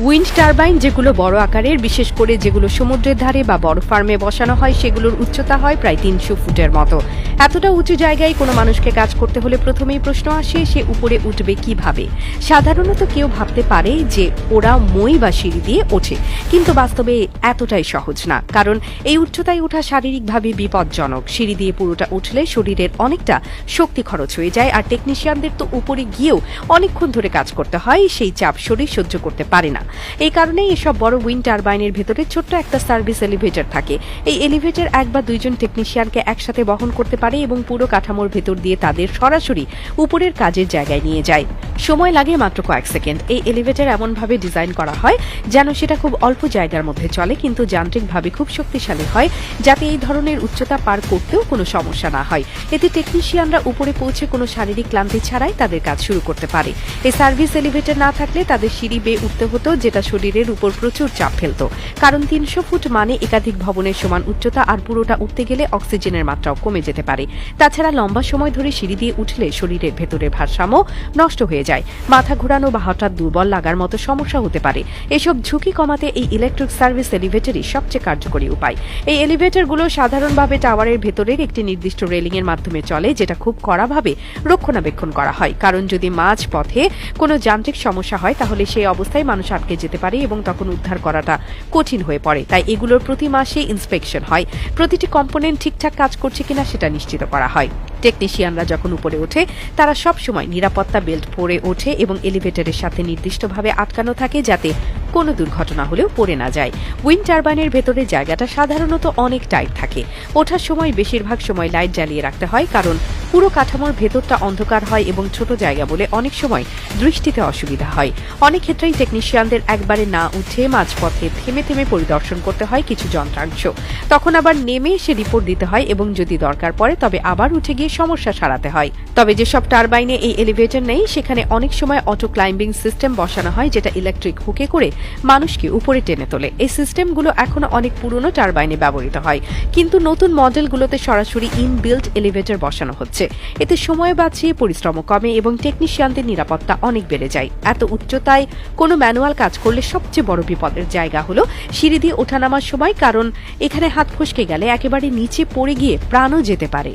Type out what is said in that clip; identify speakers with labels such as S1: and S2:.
S1: Wind turbine যেগুলো বড় আকারের, বিশেষ করে যেগুলো সমুদ্রের ধারে বা বড় ফার্মে বসানো হয়, সেগুলোর উচ্চতা হয় প্রায় 300 ফুটের মতো। এতটা উঁচু জায়গায় কোনো মানুষকে কাজ করতে হলে প্রথমেই প্রশ্ন আসে, সে উপরে উঠবে কিভাবে। সাধারণত কেউ ভাবতে পারে যে ওরা মই বা সিঁড়ি দিয়ে ওঠে, কিন্তু বাস্তবে এতটাই সহজ না, কারণ এই উচ্চতায় ওঠা শারীরিকভাবে বিপজ্জনক। সিঁড়ি দিয়ে পুরোটা উঠলে শরীরের অনেকটা শক্তি খরচ হয়ে যায়, আর টেকনিশিয়ানদের তো উপরে গিয়েও অনেকক্ষণ ধরে কাজ করতে হয়, সেই চাপ শরীর সহ্য করতে পারে না। এই কারণেই এসব বড় উইন্ড টারবাইনের ভেতরে ছোট্ট একটা সার্ভিস এলিভেটর থাকে। এই এলিভেটর এক বা দুইজন টেকনিশিয়ানকে একসাথে বহন করতে পারে এবং পুরো কাঠামোর ভেতর দিয়ে তাদের সরাসরি উপরের কাজের জায়গায় নিয়ে যায়। সময় লাগে মাত্র কয়েক সেকেন্ড। এই এলিভেটর এমনভাবে ডিজাইন করা হয় যেন সেটা খুব অল্প জায়গার মধ্যে চলে, কিন্তু যান্ত্রিকভাবে খুব শক্তিশালী হয়, যাতে এই ধরনের উচ্চতা পার করতেও কোনো সমস্যা না হয়। এতে টেকনিশিয়ানরা উপরে পৌঁছে কোনো শারীরিক ক্লান্তি ছাড়াই তাদের কাজ শুরু করতে পারে। এই সার্ভিস এলিভেটর না থাকলে তাদের সিঁড়ি বেয়ে উঠতে হতো, যেটা শরীরের উপর প্রচুর চাপ ফেলত, কারণ 300 ফুট মানে একাধিক ভবনের সমান উচ্চতা, আর পুরোটা উঠতে গেলে অক্সিজেনের মাত্রাও কমে যেতে পারে। তাছাড়া লম্বা সময় ধরে সিঁড়ি দিয়ে উঠলে শরীরের ভেতরের ভারসাম্য নষ্ট হয়ে যায়, মাথা ঘোরানো বা হঠাৎ দুর্বল লাগার মতো সমস্যা হতে পারে। এসব ঝুঁকি কমাতে এই ইলেকট্রিক সার্ভিস এলিভেটরই সবচেয়ে কার্যকরী উপায়। এই এলিভেটরগুলো সাধারণভাবে টাওয়ারের ভেতরের একটি নির্দিষ্ট রেলিং এর মাধ্যমে চলে, যেটা খুব কড়াভাবে রক্ষণাবেক্ষণ করা হয়, কারণ যদি মাঝ পথে কোনো যান্ত্রিক সমস্যা হয় তাহলে সেই অবস্থায় মানুষ আটকে যেতে পারে এবং তখন উদ্ধার করাটা কঠিন হয়ে পড়ে। তাই এগুলোর প্রতি মাসে ইন্সপেকশন হয়, প্রতিটি কম্পোনেন্ট ঠিকঠাক কাজ করছে কিনা সেটা নিশ্চিত করা হয়। টেকনিশিয়ানরা যখন উপরে ওঠে তারা সব সময় নিরাপত্তা বেল্ট পরে ওঠে এবং এলিভেটরের সাথে নির্দিষ্টভাবে আটকানো থাকে, যাতে কোনো দুর্ঘটনা হলেও পড়ে না যায়। উইন্ড টারবাইনের ভেতরে জায়গাটা সাধারণত অনেক টাইট থাকে। ওঠার সময় বেশিরভাগ সময় লাইট জ্বালিয়ে রাখতে হয়, কারণ পুরো কাঠামোর ভেতরটা অন্ধকার হয় এবং ছোট জায়গা বলে অনেক সময় দৃষ্টিতে অসুবিধা হয়। অনেক ক্ষেত্রেই টেকনিশিয়ানদের একবারে না উঠে মাঝপথে থেমে থেমে পরিদর্শন করতে হয় কিছু যন্ত্রাংশ, তখন আবার নেমে এসে রিপোর্ট দিতে হয় এবং যদি দরকার পড়ে তবে আবার উঠে গিয়ে সমস্যা সারাতে হয়। তবে যেসব টারবাইনে এই এলিভেটর নেই সেখানে অনেক সময় অটো ক্লাইম্বিং সিস্টেম বসানো হয়, যেটা ইলেকট্রিক হুকে করে মানুষকে উপরে টেনে তোলে। এই সিস্টেমগুলো এখনো অনেক পুরনো টারবাইনে ব্যবহৃত হয়, কিন্তু নতুন মডেলগুলোতে সরাসরি ইনবিল্ট এলিভেটর বসানো হচ্ছে। এতে সময় বাঁচিয়ে পরিশ্রম কমে এবং টেকনিশিয়ানদের নিরাপত্তা অনেক বেড়ে যায়। এত উচ্চতায় কোনো ম্যানুয়াল কাজ করলে সবচেয়ে বড় বিপদের জায়গা হলো সিঁড়ি দিয়ে ওঠানামার সময়, কারণ এখানে হাত ফসকে গেলে একেবারে নিচে পড়ে গিয়ে প্রাণও যেতে পারে।